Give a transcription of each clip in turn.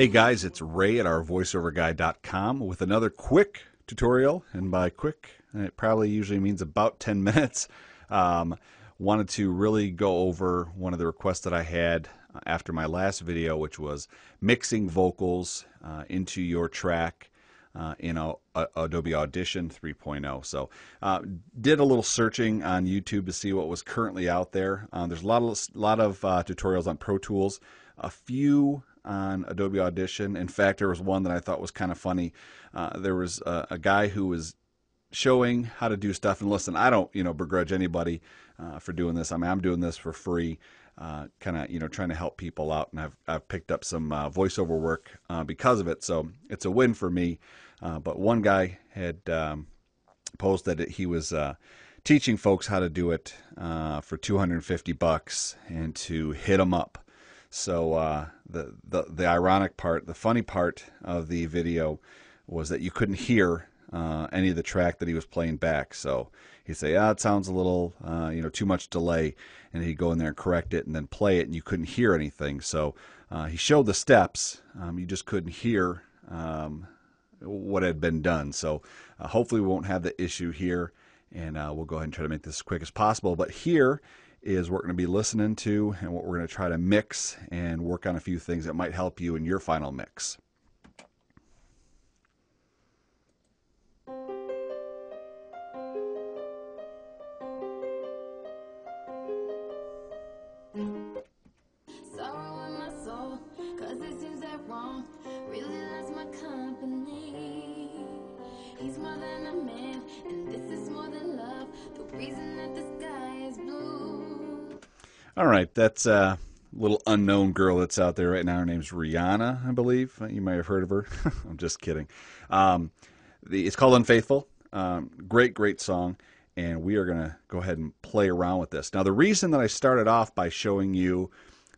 Hey guys, it's Ray at ourvoiceoverguy.com with another quick tutorial, and by quick, it probably usually means about 10 minutes. Wanted to really go over one of the requests that I had after my last video, which was mixing vocals into your track in Adobe Audition 3.0. So did a little searching on YouTube to see what was currently out there. There's a lot of tutorials on Pro Tools, a few on Adobe Audition. In fact, there was one that I thought was kind of funny. There was a guy who was showing how to do stuff, and listen, I don't begrudge anybody for doing this. I mean, I'm doing this for free, kind of trying to help people out, and I've picked up some voiceover work because of it, so it's a win for me. But one guy had posted that he was teaching folks how to do it for $250 and to hit them up. So the ironic part, the funny part of the video was that you couldn't hear any of the track that he was playing back. So he'd say, it sounds a little, too much delay, and he'd go in there and correct it and then play it, and you couldn't hear anything. So he showed the steps, you just couldn't hear what had been done. So hopefully we won't have the issue here, and we'll go ahead and try to make this as quick as possible. But here is what we're going to be listening to and what we're going to try to mix and work on a few things that might help you in your final mix. Sorrow in my soul, 'cause it seems that wrong really loves my company. He's more than a man, and this is more than love. The reason that the sky is blue. All right, that's a little unknown girl that's out there right now. Her name's Rihanna, I believe. You might have heard of her. I'm just kidding. It's called Unfaithful. Great song. And we are going to go ahead and play around with this. Now, the reason that I started off by showing you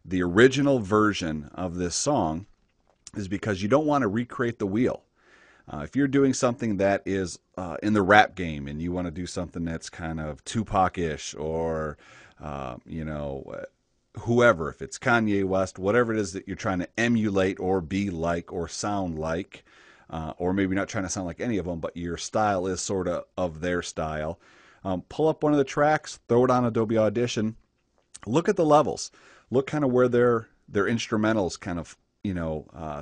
the original version of this song is because you don't want to recreate the wheel. If you're doing something that is in the rap game and you want to do something that's kind of Tupac-ish or, whoever, if it's Kanye West, whatever it is that you're trying to emulate or be like or sound like, or maybe not trying to sound like any of them, but your style is sort of their style. Pull up one of the tracks, throw it on Adobe Audition, look at the levels, look kind of where their instrumentals kind of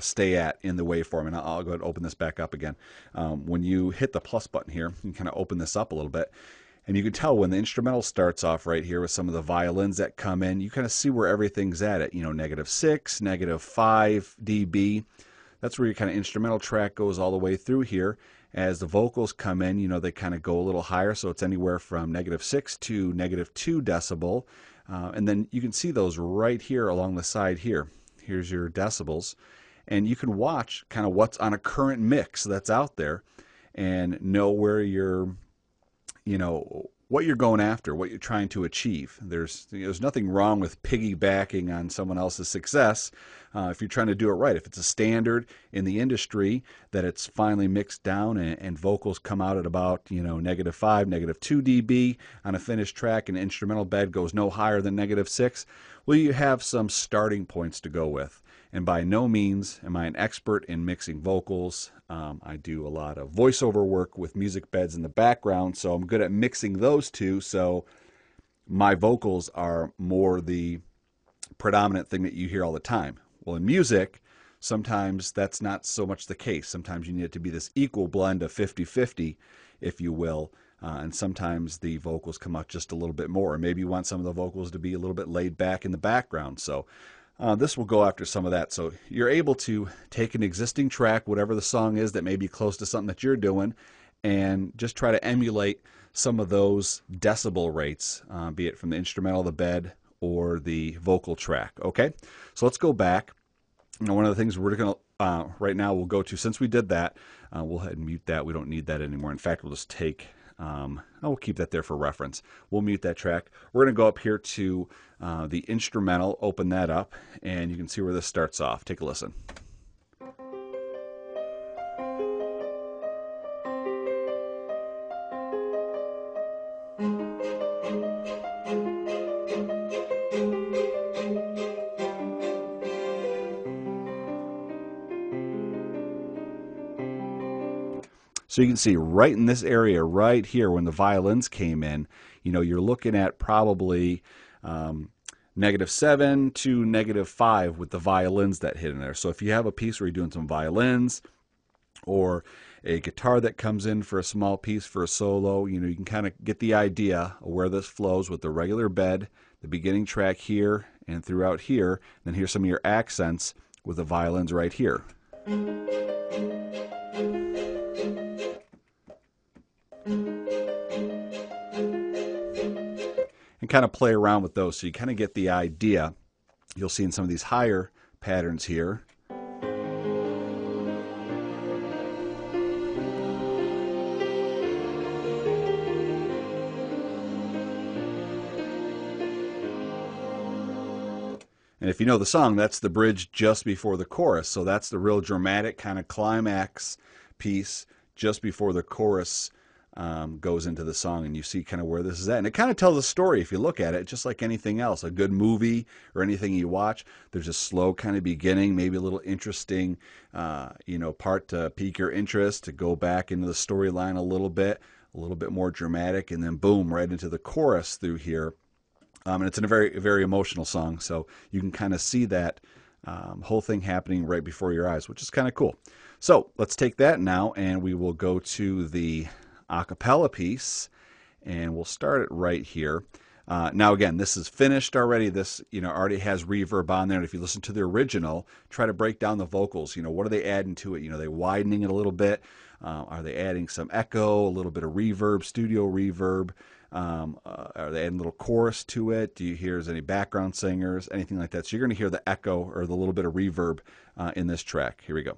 stay at in the waveform. And I'll go ahead and open this back up again. When you hit the plus button here, you can kind of open this up a little bit, and you can tell when the instrumental starts off right here with some of the violins that come in, you kind of see where everything's at -6, -5 dB. That's where your kind of instrumental track goes all the way through here. As the vocals come in, they kind of go a little higher, so it's anywhere from -6 to -2 decibel. And then you can see those right here along the side here. Here's your decibels. And you can watch kind of what's on a current mix that's out there and know where you're, what you're going after, what you're trying to achieve. There's nothing wrong with piggybacking on someone else's success if you're trying to do it right. If it's a standard in the industry that it's finally mixed down and vocals come out at about -5, -2 dB on a finished track, and instrumental bed goes no higher than -6, well, you have some starting points to go with. And by no means am I an expert in mixing vocals. I do a lot of voiceover work with music beds in the background, so I'm good at mixing those two. So my vocals are more the predominant thing that you hear all the time. Well, in music, sometimes that's not so much the case. Sometimes you need it to be this equal blend of 50-50, if you will. And sometimes the vocals come out just a little bit more. Or maybe you want some of the vocals to be a little bit laid back in the background. So this will go after some of that. So you're able to take an existing track, whatever the song is that may be close to something that you're doing, and just try to emulate some of those decibel rates, be it from the instrumental, the bed, or the vocal track. Okay, so let's go back. One of the things we're going to, right now, we'll go to, since we did that, we'll head and mute that. We don't need that anymore. In fact, we'll just take, we'll keep that there for reference. We'll mute that track. We're going to go up here to the instrumental, open that up, and you can see where this starts off. Take a listen. So you can see right in this area right here when the violins came in, you're looking at probably -7 to -5 with the violins that hit in there. So if you have a piece where you're doing some violins or a guitar that comes in for a small piece for a solo, you can kind of get the idea of where this flows with the regular bed, the beginning track here and throughout here. Then here's some of your accents with the violins right here. And kind of play around with those so you kind of get the idea. You'll see in some of these higher patterns here. And if you know the song, that's the bridge just before the chorus. So that's the real dramatic kind of climax piece just before the chorus goes into the song, and you see kind of where this is at. And it kind of tells a story if you look at it, just like anything else. A good movie or anything you watch, there's a slow kind of beginning, maybe a little interesting part to pique your interest, to go back into the storyline a little bit more dramatic, and then boom, right into the chorus through here. And it's a very, very emotional song, so you can kind of see that whole thing happening right before your eyes, which is kind of cool. So let's take that now, and we will go to the a cappella piece, and we'll start it right here. Now, again, this is finished already. This already has reverb on there, and if you listen to the original, try to break down the vocals. What are they adding to it? Are they widening it a little bit? Are they adding some echo, a little bit of reverb, studio reverb? Are they adding a little chorus to it? Do you hear there's any background singers, anything like that? So you're going to hear the echo or the little bit of reverb in this track. Here we go.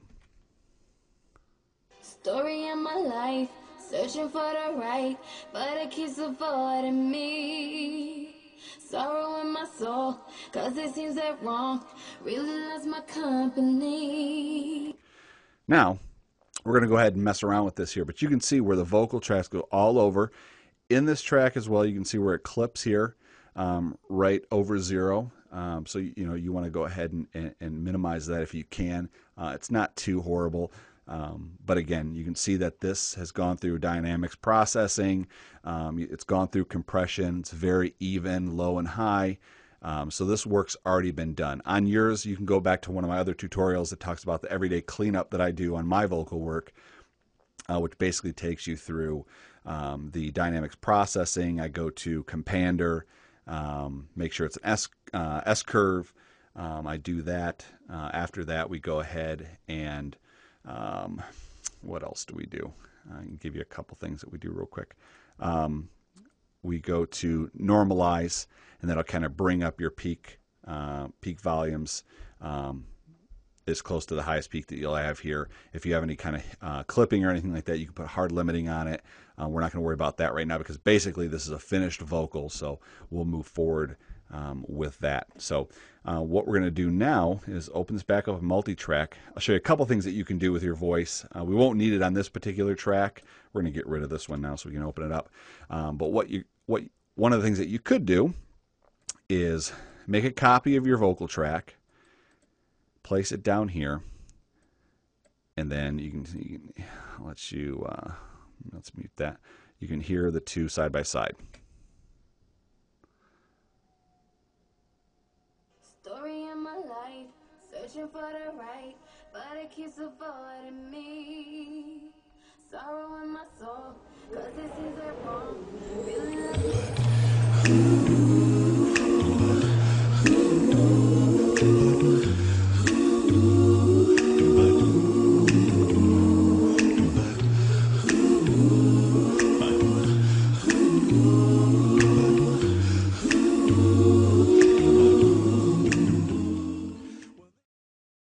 Story of my life, searching for the right, but it keeps avoiding me. Sorrow in my soul, cause it seems that wrong really loves my company. Now, we're going to go ahead and mess around with this here, but you can see where the vocal tracks go all over. In this track as well, you can see where it clips here right over 0. So you want to go ahead and minimize that if you can. It's not too horrible. But again, you can see that this has gone through dynamics processing. It's gone through compression. It's very even, low and high. So this work's already been done. On yours, you can go back to one of my other tutorials that talks about the everyday cleanup that I do on my vocal work, which basically takes you through the dynamics processing. I go to Compander, make sure it's an S curve. I do that. After that, we go ahead and what else do we do? I can give you a couple things that we do real quick. We go to normalize, and that'll kind of bring up your peak volumes as close to the highest peak that you'll have here. If you have any kind of clipping or anything like that, you can put hard limiting on it. We're not going to worry about that right now because basically this is a finished vocal, so we'll move forward with that. So what we're going to do now is open this back up in multi-track. I'll show you a couple things that you can do with your voice. We won't need it on this particular track. We're going to get rid of this one now so we can open it up. But one of the things that you could do is make a copy of your vocal track, place it down here, and then you can let's mute that. You can hear the two side by side. Story of my life, searching for the right, but it keeps avoiding me.